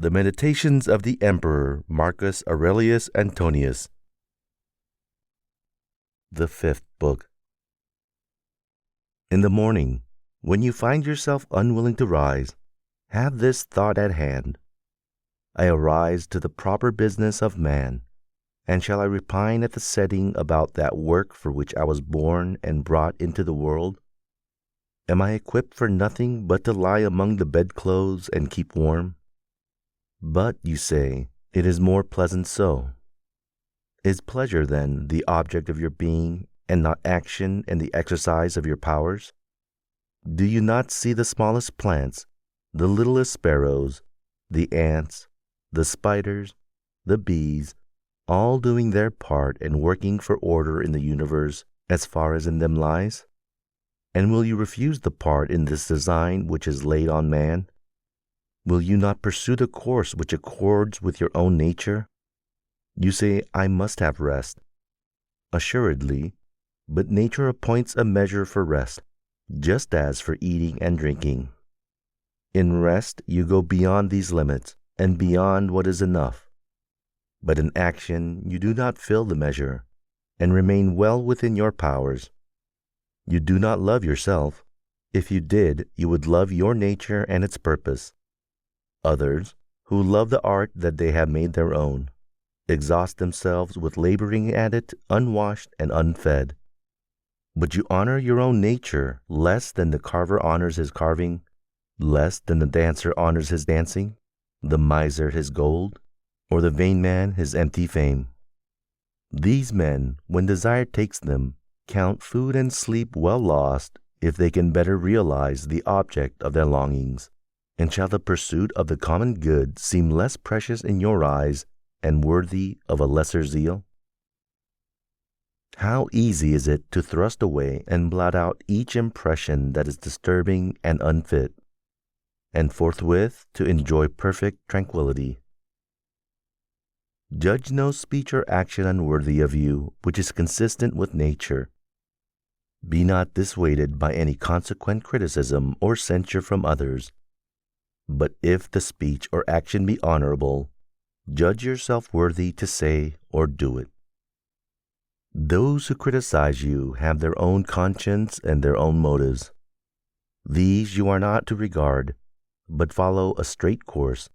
The Meditations of the Emperor Marcus Aurelius Antonius. The Fifth Book. In the morning, when you find yourself unwilling to rise, have this thought at hand: I arise to the proper business of man, and shall I repine at the setting about that work for which I was born and brought into the world? Am I equipped for nothing but to lie among the bedclothes and keep warm? But, you say, it is more pleasant so. Is pleasure, then, the object of your being, and not action and the exercise of your powers? Do you not see the smallest plants, the littlest sparrows, the ants, the spiders, the bees, all doing their part and working for order in the universe as far as in them lies? And will you refuse the part in this design which is laid on man? Will you not pursue the course which accords with your own nature? You say, I must have rest. Assuredly, but nature appoints a measure for rest, just as for eating and drinking. In rest you go beyond these limits, and beyond what is enough. But in action you do not fill the measure, and remain well within your powers. You do not love yourself. If you did, you would love your nature and its purpose. Others, who love the art that they have made their own, exhaust themselves with laboring at it unwashed and unfed. But you honor your own nature less than the carver honors his carving, less than the dancer honors his dancing, the miser his gold, or the vain man his empty fame. These men, when desire takes them, count food and sleep well lost if they can better realize the object of their longings. And shall the pursuit of the common good seem less precious in your eyes and worthy of a lesser zeal? How easy is it to thrust away and blot out each impression that is disturbing and unfit, and forthwith to enjoy perfect tranquility. Judge no speech or action unworthy of you which is consistent with nature. Be not dissuaded by any consequent criticism or censure from others. But if the speech or action be honorable, judge yourself worthy to say or do it. Those who criticize you have their own conscience and their own motives. These you are not to regard, but follow a straight course,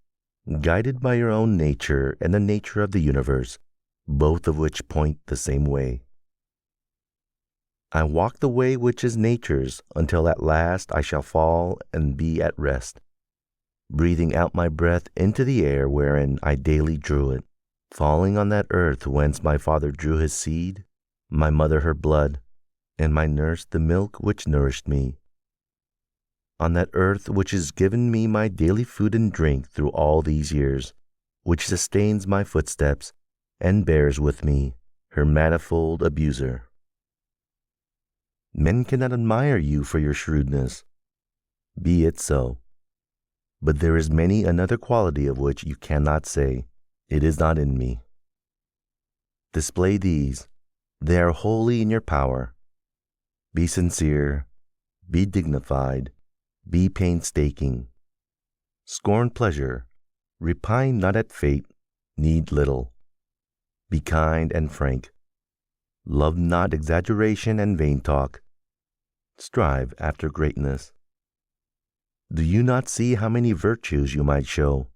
guided by your own nature and the nature of the universe, both of which point the same way. I walk the way which is nature's until at last I shall fall and be at rest, breathing out my breath into the air wherein I daily drew it, falling on that earth whence my father drew his seed, my mother her blood, and my nurse the milk which nourished me. On that earth which has given me my daily food and drink through all these years, which sustains my footsteps, and bears with me, her manifold abuser. Men cannot admire you for your shrewdness. Be it so. But there is many another quality of which you cannot say, it is not in me. Display these. They are wholly in your power. Be sincere, be dignified, be painstaking. Scorn pleasure, repine not at fate, need little. Be kind and frank. Love not exaggeration and vain talk. Strive after greatness. Do you not see how many virtues you might show,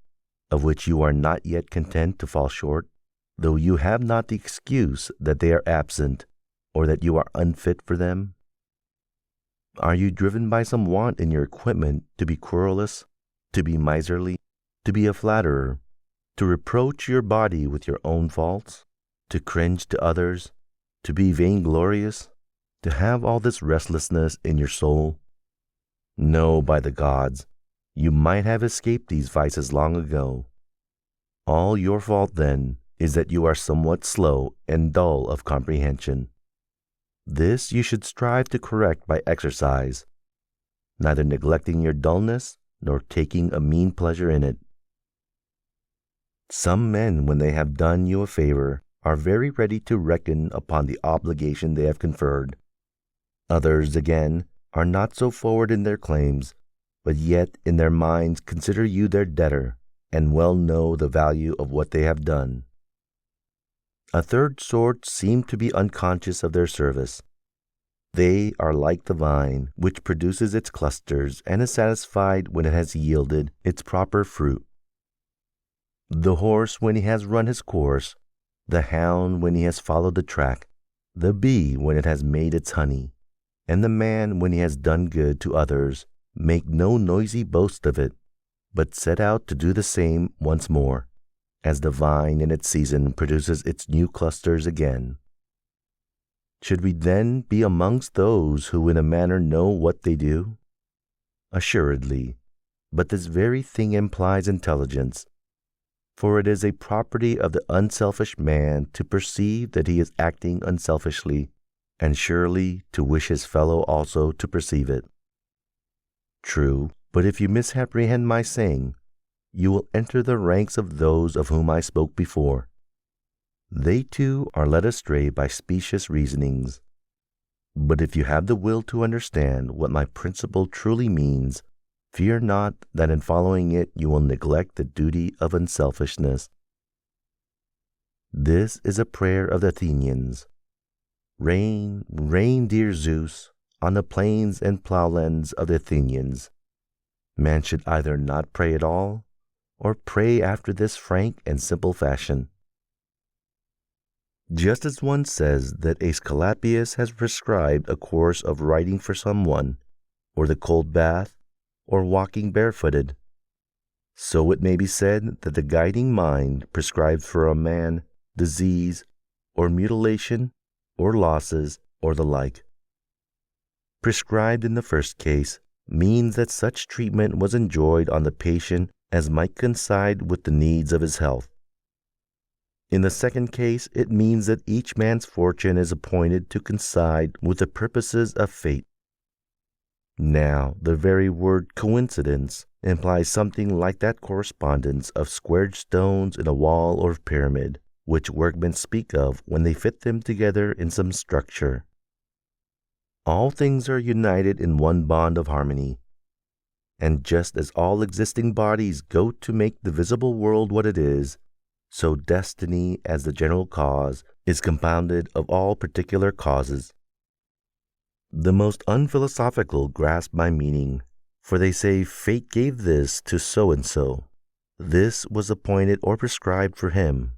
of which you are not yet content to fall short, though you have not the excuse that they are absent, or that you are unfit for them? Are you driven by some want in your equipment to be querulous, to be miserly, to be a flatterer, to reproach your body with your own faults, to cringe to others, to be vainglorious, to have all this restlessness in your soul? No, by the gods, you might have escaped these vices long ago. All your fault, then, is that you are somewhat slow and dull of comprehension. This you should strive to correct by exercise, neither neglecting your dullness nor taking a mean pleasure in it. Some men, when they have done you a favor, are very ready to reckon upon the obligation they have conferred. Others, again, are not so forward in their claims, but yet in their minds consider you their debtor, and well know the value of what they have done. A third sort seem to be unconscious of their service. They are like the vine, which produces its clusters and is satisfied when it has yielded its proper fruit. The horse when he has run his course, the hound when he has followed the track, the bee when it has made its honey, and the man when he has done good to others, make no noisy boast of it, but set out to do the same once more, as the vine in its season produces its new clusters again. Should we then be amongst those who in a manner know what they do? Assuredly, but this very thing implies intelligence, for it is a property of the unselfish man to perceive that he is acting unselfishly, and surely to wish his fellow also to perceive it. True, but if you misapprehend my saying, you will enter the ranks of those of whom I spoke before. They too are led astray by specious reasonings. But if you have the will to understand what my principle truly means, fear not that in following it you will neglect the duty of unselfishness. This is a prayer of the Athenians. Rain, rain, dear Zeus, on the plains and plowlands of the Athenians. Man should either not pray at all, or pray after this frank and simple fashion. Just as one says that Aesculapius has prescribed a course of writing for someone, or the cold bath, or walking barefooted, so it may be said that the guiding mind prescribes for a man disease, or mutilation, or losses, or the like. Prescribed in the first case means that such treatment was enjoined on the patient as might coincide with the needs of his health. In the second case, it means that each man's fortune is appointed to coincide with the purposes of fate. Now, the very word coincidence implies something like that correspondence of squared stones in a wall or pyramid, which workmen speak of when they fit them together in some structure. All things are united in one bond of harmony. And just as all existing bodies go to make the visible world what it is, so destiny, as the general cause, is compounded of all particular causes. The most unphilosophical grasp my meaning, for they say fate gave this to so-and-so. This was appointed or prescribed for him.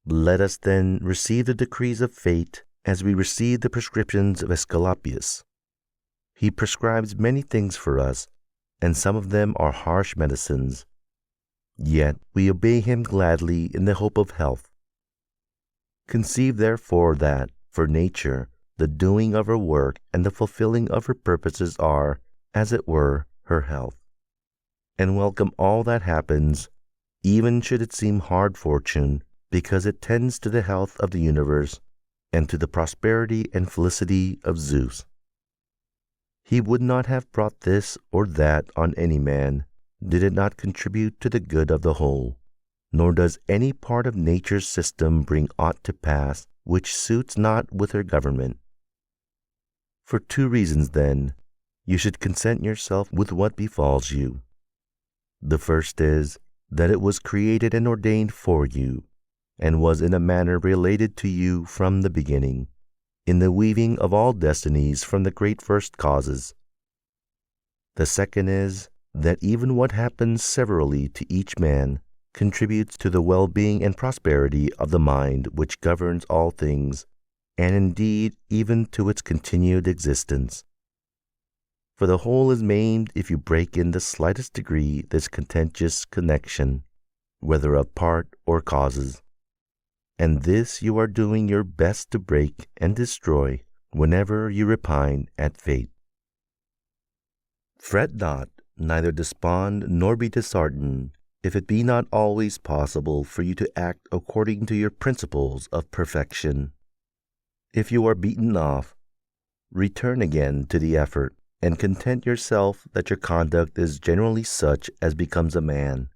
Let us then receive the decrees of fate as we receive the prescriptions of Aesculapius. He prescribes many things for us, and some of them are harsh medicines. Yet we obey him gladly in the hope of health. Conceive therefore that, for nature, the doing of her work and the fulfilling of her purposes are, as it were, her health. And welcome all that happens, even should it seem hard fortune, because it tends to the health of the universe and to the prosperity and felicity of Zeus. He would not have brought this or that on any man, did it not contribute to the good of the whole, nor does any part of nature's system bring aught to pass which suits not with her government. For two reasons, then, you should content yourself with what befalls you. The first is, that it was created and ordained for you, and was in a manner related to you from the beginning, in the weaving of all destinies from the great first causes. The second is, that even what happens severally to each man contributes to the well-being and prosperity of the mind which governs all things, and indeed even to its continued existence. For the whole is maimed if you break in the slightest degree this contentious connection, whether of part or causes. And this you are doing your best to break and destroy whenever you repine at fate. Fret not, neither despond nor be disheartened, if it be not always possible for you to act according to your principles of perfection. If you are beaten off, return again to the effort, and content yourself that your conduct is generally such as becomes a man.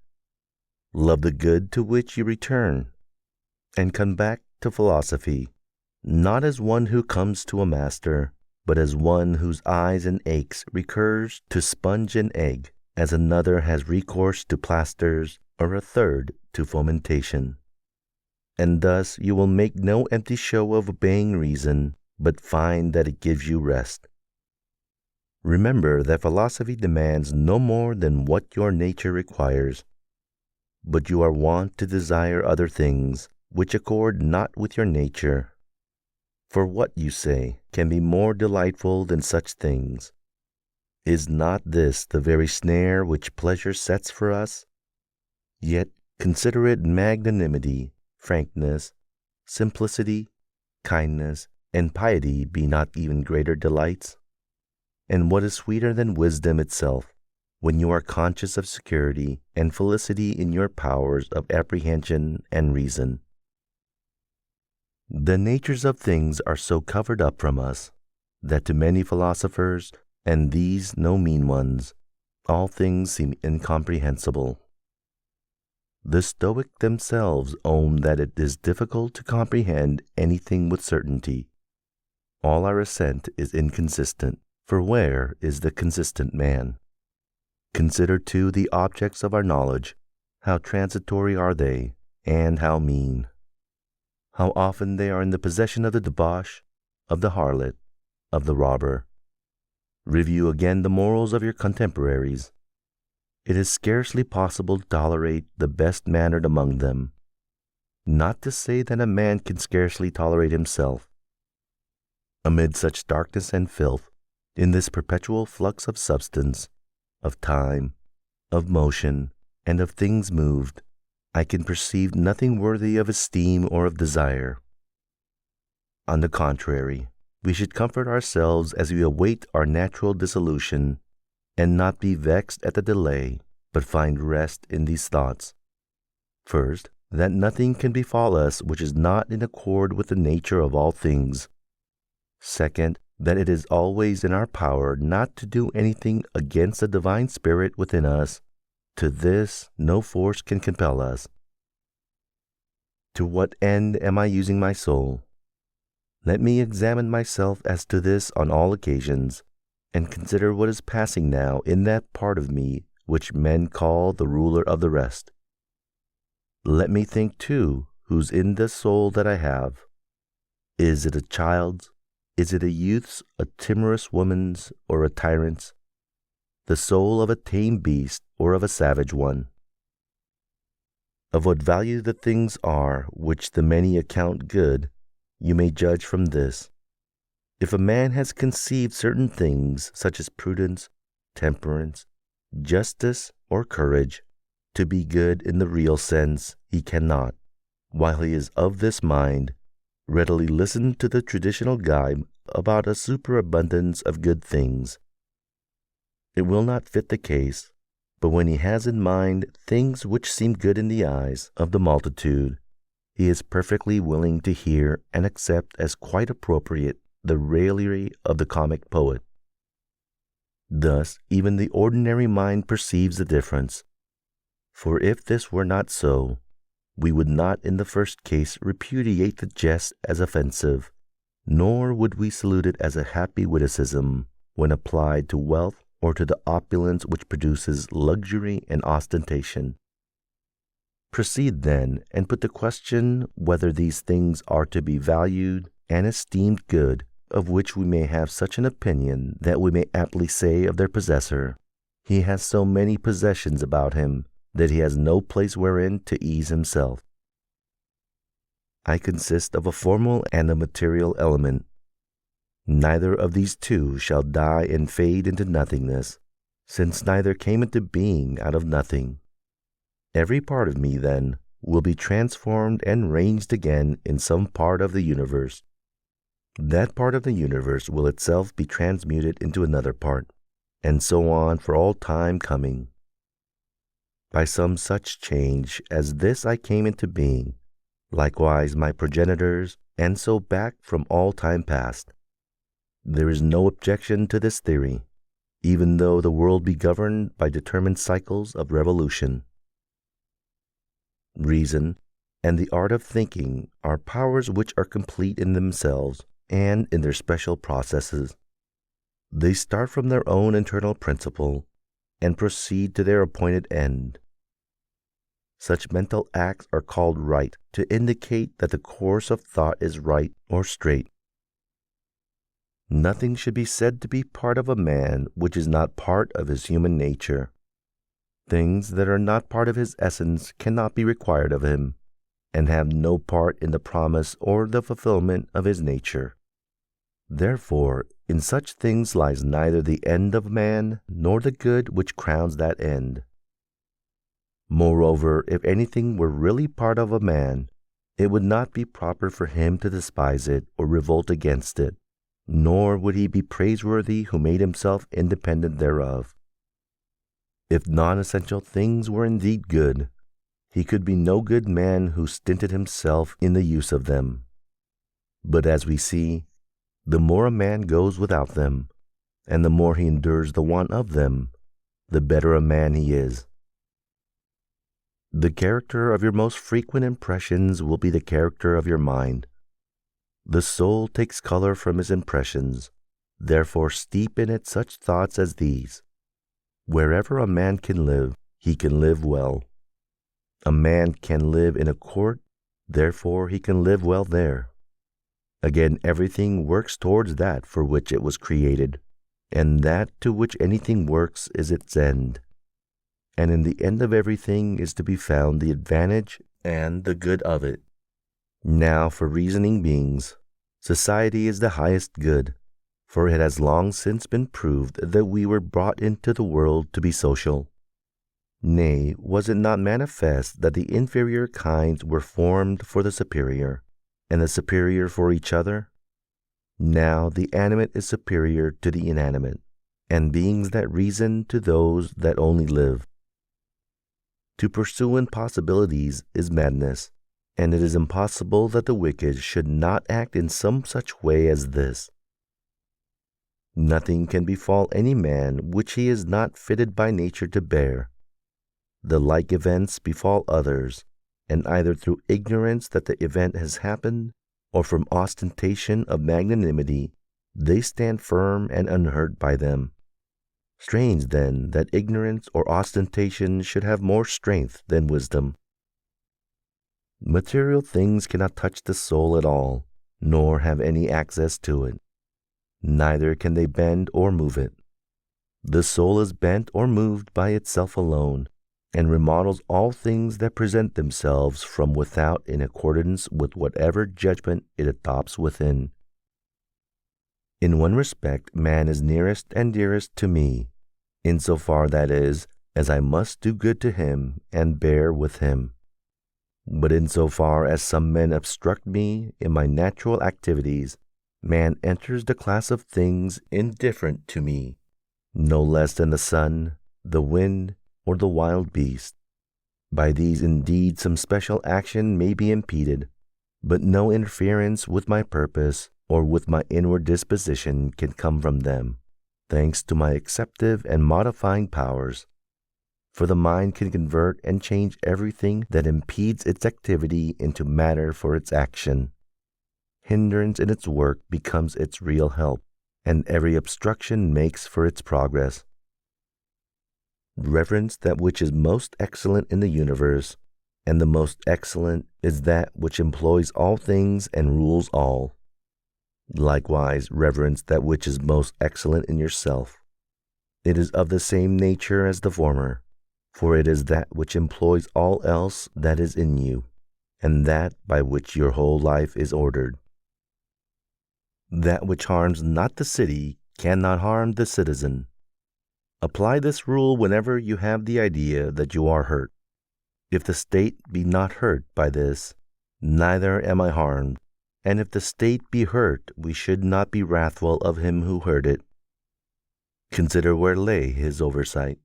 Love the good to which you return, and come back to philosophy, not as one who comes to a master, but as one whose eyes and aches recurs to sponge and egg, as another has recourse to plasters or a third to fomentation. And thus you will make no empty show of obeying reason, but find that it gives you rest. Remember that philosophy demands no more than what your nature requires, but you are wont to desire other things which accord not with your nature. For what, you say, can be more delightful than such things? Is not this the very snare which pleasure sets for us? Yet consider it magnanimity, frankness, simplicity, kindness, and piety be not even greater delights? And what is sweeter than wisdom itself, when you are conscious of security and felicity in your powers of apprehension and reason? The natures of things are so covered up from us, that to many philosophers, and these no mean ones, all things seem incomprehensible. The Stoic themselves own that it is difficult to comprehend anything with certainty. All our assent is inconsistent, for where is the consistent man? Consider too the objects of our knowledge, how transitory are they, and how mean. How often they are in the possession of the debauch, of the harlot, of the robber. Review again the morals of your contemporaries. It is scarcely possible to tolerate the best-mannered among them, not to say that a man can scarcely tolerate himself. Amid such darkness and filth, in this perpetual flux of substance, of time, of motion, and of things moved, I can perceive nothing worthy of esteem or of desire. On the contrary, we should comfort ourselves as we await our natural dissolution, and not be vexed at the delay, but find rest in these thoughts. First, that nothing can befall us which is not in accord with the nature of all things. Second, that it is always in our power not to do anything against the divine spirit within us. To this no force can compel us. To what end am I using my soul? Let me examine myself as to this on all occasions, and consider what is passing now in that part of me which men call the ruler of the rest. Let me think too, who's in the soul that I have. Is it a child's? Is it a youth's, a timorous woman's, or a tyrant's? The soul of a tame beast or of a savage one? Of what value the things are which the many account good, you may judge from this. If a man has conceived certain things, such as prudence, temperance, justice, or courage, to be good in the real sense, he cannot, while he is of this mind, readily listen to the traditional guide about a superabundance of good things. It will not fit the case, but when he has in mind things which seem good in the eyes of the multitude, he is perfectly willing to hear and accept as quite appropriate the raillery of the comic poet. Thus even the ordinary mind perceives the difference. For if this were not so, we would not in the first case repudiate the jest as offensive, nor would we salute it as a happy witticism when applied to wealth or to the opulence which produces luxury and ostentation. Proceed then, and put the question whether these things are to be valued and esteemed good, of which we may have such an opinion that we may aptly say of their possessor, he has so many possessions about him that he has no place wherein to ease himself. I consist of a formal and a material element. Neither of these two shall die and fade into nothingness, since neither came into being out of nothing. Every part of me, then, will be transformed and ranged again in some part of the universe. That part of the universe will itself be transmuted into another part, and so on for all time coming. By some such change as this I came into being, likewise my progenitors, and so back from all time past. There is no objection to this theory, even though the world be governed by determined cycles of revolution. Reason and the art of thinking are powers which are complete in themselves and in their special processes. They start from their own internal principle and proceed to their appointed end. Such mental acts are called right to indicate that the course of thought is right or straight. Nothing should be said to be part of a man which is not part of his human nature. Things that are not part of his essence cannot be required of him, and have no part in the promise or the fulfillment of his nature. Therefore, in such things lies neither the end of man nor the good which crowns that end. Moreover, if anything were really part of a man, it would not be proper for him to despise it or revolt against it, nor would he be praiseworthy who made himself independent thereof. If non-essential things were indeed good, he could be no good man who stinted himself in the use of them. But as we see, the more a man goes without them, and the more he endures the want of them, the better a man he is. The character of your most frequent impressions will be the character of your mind. The soul takes color from its impressions, therefore steep in it such thoughts as these. Wherever a man can live, he can live well. A man can live in a court, therefore he can live well there. Again, everything works towards that for which it was created, and that to which anything works is its end. And in the end of everything is to be found the advantage and the good of it. Now, for reasoning beings, society is the highest good, for it has long since been proved that we were brought into the world to be social. Nay, was it not manifest that the inferior kinds were formed for the superior, and the superior for each other? Now the animate is superior to the inanimate, and beings that reason to those that only live. To pursue impossibilities is madness, and it is impossible that the wicked should not act in some such way as this. Nothing can befall any man which he is not fitted by nature to bear. The like events befall others, and either through ignorance that the event has happened, or from ostentation of magnanimity, they stand firm and unhurt by them. Strange, then, that ignorance or ostentation should have more strength than wisdom. Material things cannot touch the soul at all, nor have any access to it. Neither can they bend or move it. The soul is bent or moved by itself alone, and remodels all things that present themselves from without in accordance with whatever judgment it adopts within. In one respect, man is nearest and dearest to me, insofar that is, as I must do good to him and bear with him. But insofar as some men obstruct me in my natural activities, man enters the class of things indifferent to me, no less than the sun, the wind, or the wild beast. By these indeed some special action may be impeded, but no interference with my purpose or with my inward disposition can come from them, thanks to my acceptive and modifying powers. For the mind can convert and change everything that impedes its activity into matter for its action. Hindrance in its work becomes its real help, and every obstruction makes for its progress. Reverence that which is most excellent in the universe, and the most excellent is that which employs all things and rules all. Likewise, reverence that which is most excellent in yourself. It is of the same nature as the former, for it is that which employs all else that is in you, and that by which your whole life is ordered. That which harms not the city cannot harm the citizen. Apply this rule whenever you have the idea that you are hurt. If the state be not hurt by this, neither am I harmed. And if the state be hurt, we should not be wrathful of him who hurt it. Consider where lay his oversight.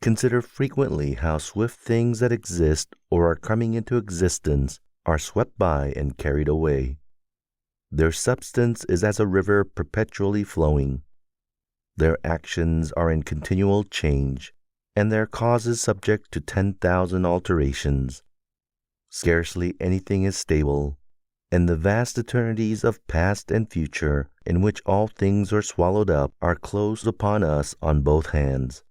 Consider frequently how swift things that exist or are coming into existence are swept by and carried away. Their substance is as a river perpetually flowing. Their actions are in continual change, and their causes subject to 10,000 alterations. Scarcely anything is stable, and the vast eternities of past and future, in which all things are swallowed up, are closed upon us on both hands.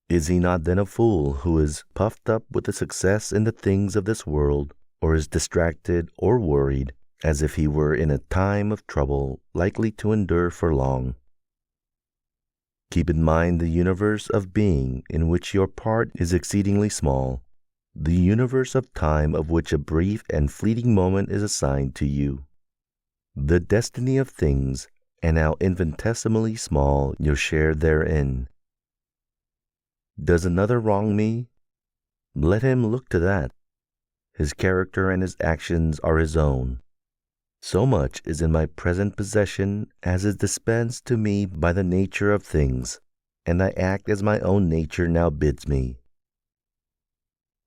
Is he not then a fool who is puffed up with the success in the things of this world, or is distracted or worried, as if he were in a time of trouble likely to endure for long? Keep in mind the universe of being in which your part is exceedingly small, the universe of time of which a brief and fleeting moment is assigned to you, the destiny of things, and how infinitesimally small your share therein. Does another wrong me? Let him look to that. His character and his actions are his own. So much is in my present possession as is dispensed to me by the nature of things, and I act as my own nature now bids me.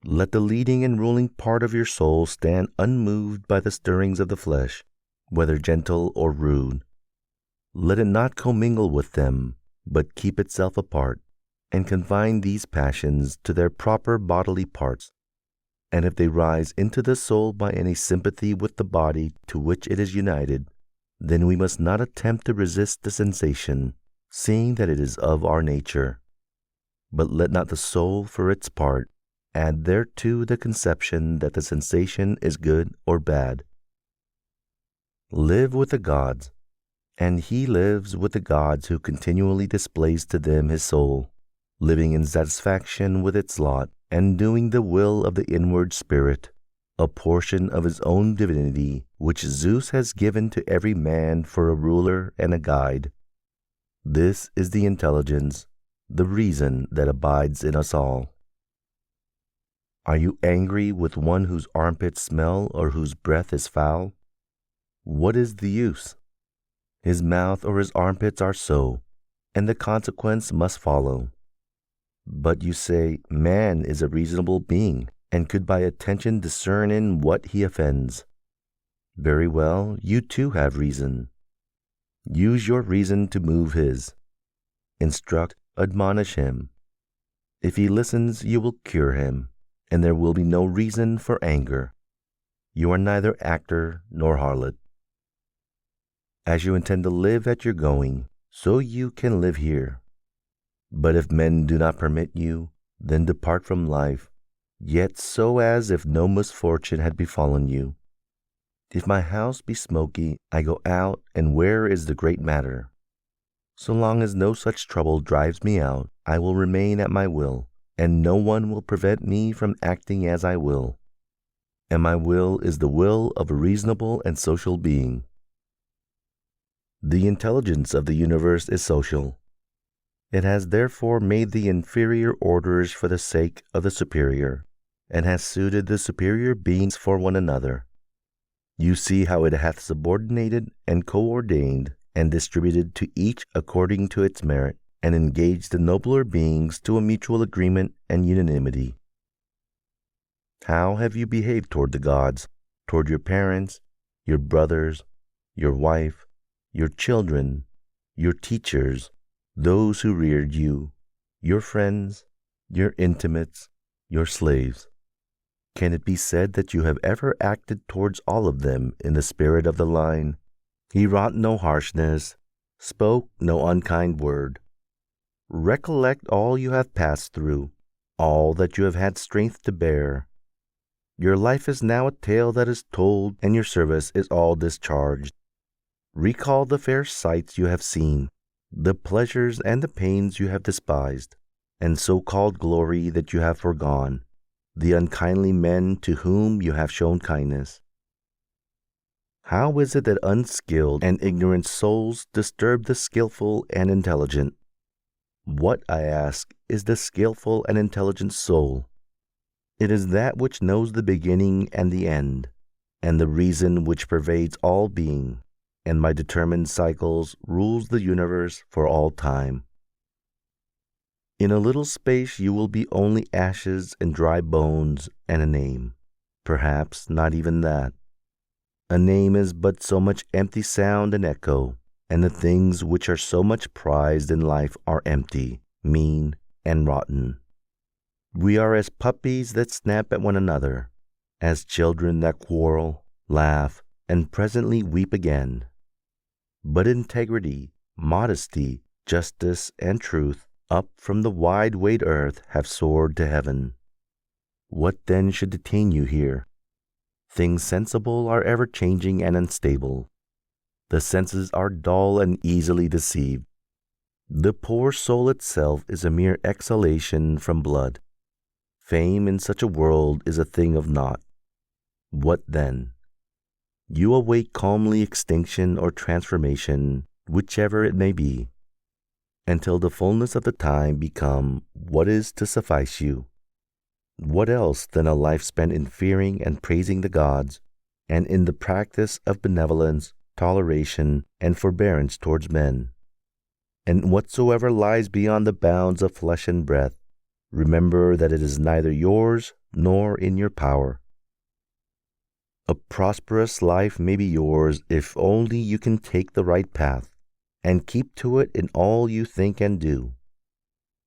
Let the leading and ruling part of your soul stand unmoved by the stirrings of the flesh, whether gentle or rude. Let it not commingle with them, but keep itself apart, and confine these passions to their proper bodily parts. And if they rise into the soul by any sympathy with the body to which it is united, then we must not attempt to resist the sensation, seeing that it is of our nature. But let not the soul, for its part, add thereto the conception that the sensation is good or bad. Live with the gods, and he lives with the gods who continually displays to them his soul, living in satisfaction with its lot, and doing the will of the inward spirit, a portion of his own divinity, which Zeus has given to every man for a ruler and a guide. This is the intelligence, the reason that abides in us all. Are you angry with one whose armpits smell or whose breath is foul? What is the use? His mouth or his armpits are so, and the consequence must follow. But you say, man is a reasonable being, and could by attention discern in what he offends. Very well, you too have reason. Use your reason to move his. Instruct, admonish him. If he listens, you will cure him, and there will be no reason for anger. You are neither actor nor harlot. As you intend to live at your going, so you can live here. But if men do not permit you, then depart from life, yet so as if no misfortune had befallen you. If my house be smoky, I go out, and where is the great matter? So long as no such trouble drives me out, I will remain at my will, and no one will prevent me from acting as I will. And my will is the will of a reasonable and social being. The intelligence of the universe is social. It has therefore made the inferior orders for the sake of the superior, and has suited the superior beings for one another. You see how it hath subordinated and co-ordained and distributed to each according to its merit, and engaged the nobler beings to a mutual agreement and unanimity. How have you behaved toward the gods, toward your parents, your brothers, your wife, your children, your teachers, those who reared you, your friends, your intimates, your slaves? Can it be said that you have ever acted towards all of them in the spirit of the line, he wrought no harshness, spoke no unkind word? Recollect all you have passed through, all that you have had strength to bear. Your life is now a tale that is told, and your service is all discharged. Recall the fair sights you have seen, the pleasures and the pains you have despised, and so-called glory that you have foregone, the unkindly men to whom you have shown kindness. How is it that unskilled and ignorant souls disturb the skillful and intelligent? What, I ask, is the skillful and intelligent soul? It is that which knows the beginning and the end, and the reason which pervades all being, and by determined cycles rules the universe for all time. In a little space you will be only ashes and dry bones and a name, perhaps not even that. A name is but so much empty sound and echo, and the things which are so much prized in life are empty, mean, and rotten. We are as puppies that snap at one another, as children that quarrel, laugh, and presently weep again. But integrity, modesty, justice, and truth, up from the wide earth have soared to heaven. What then should detain you here? Things sensible are ever changing and unstable. The senses are dull and easily deceived. The poor soul itself is a mere exhalation from blood. Fame in such a world is a thing of naught. What then? You await calmly extinction or transformation, whichever it may be, until the fullness of the time become what is to suffice you. What else than a life spent in fearing and praising the gods, and in the practice of benevolence, toleration, and forbearance towards men? And whatsoever lies beyond the bounds of flesh and breath, remember that it is neither yours nor in your power. A prosperous life may be yours if only you can take the right path and keep to it in all you think and do.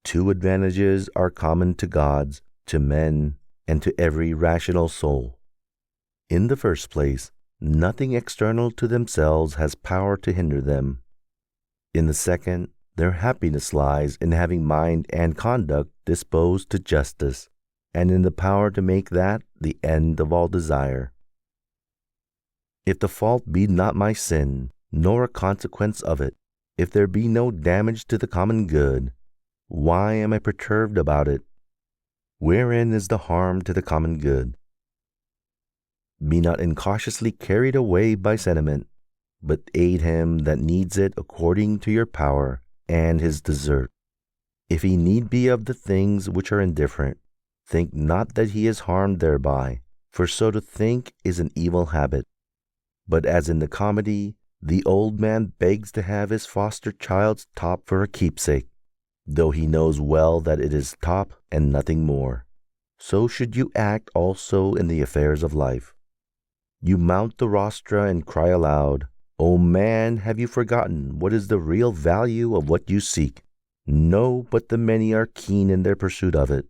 Two advantages are common to gods, to men, and to every rational soul. In the first place, nothing external to themselves has power to hinder them. In the second, their happiness lies in having mind and conduct disposed to justice, and in the power to make that the end of all desire. If the fault be not my sin, nor a consequence of it, if there be no damage to the common good, why am I perturbed about it? Wherein is the harm to the common good? Be not incautiously carried away by sentiment, but aid him that needs it according to your power and his desert. If he need be of the things which are indifferent, think not that he is harmed thereby, for so to think is an evil habit. But as in the comedy, the old man begs to have his foster child's top for a keepsake, though he knows well that it is top and nothing more, so should you act also in the affairs of life. You mount the rostra and cry aloud, O man, have you forgotten what is the real value of what you seek? No, but the many are keen in their pursuit of it.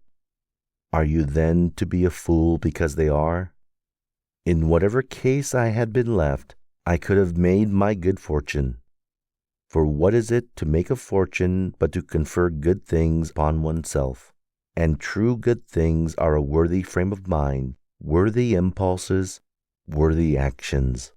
Are you then to be a fool because they are? In whatever case I had been left, I could have made my good fortune. For what is it to make a fortune but to confer good things upon oneself? And true good things are a worthy frame of mind, worthy impulses, worthy actions.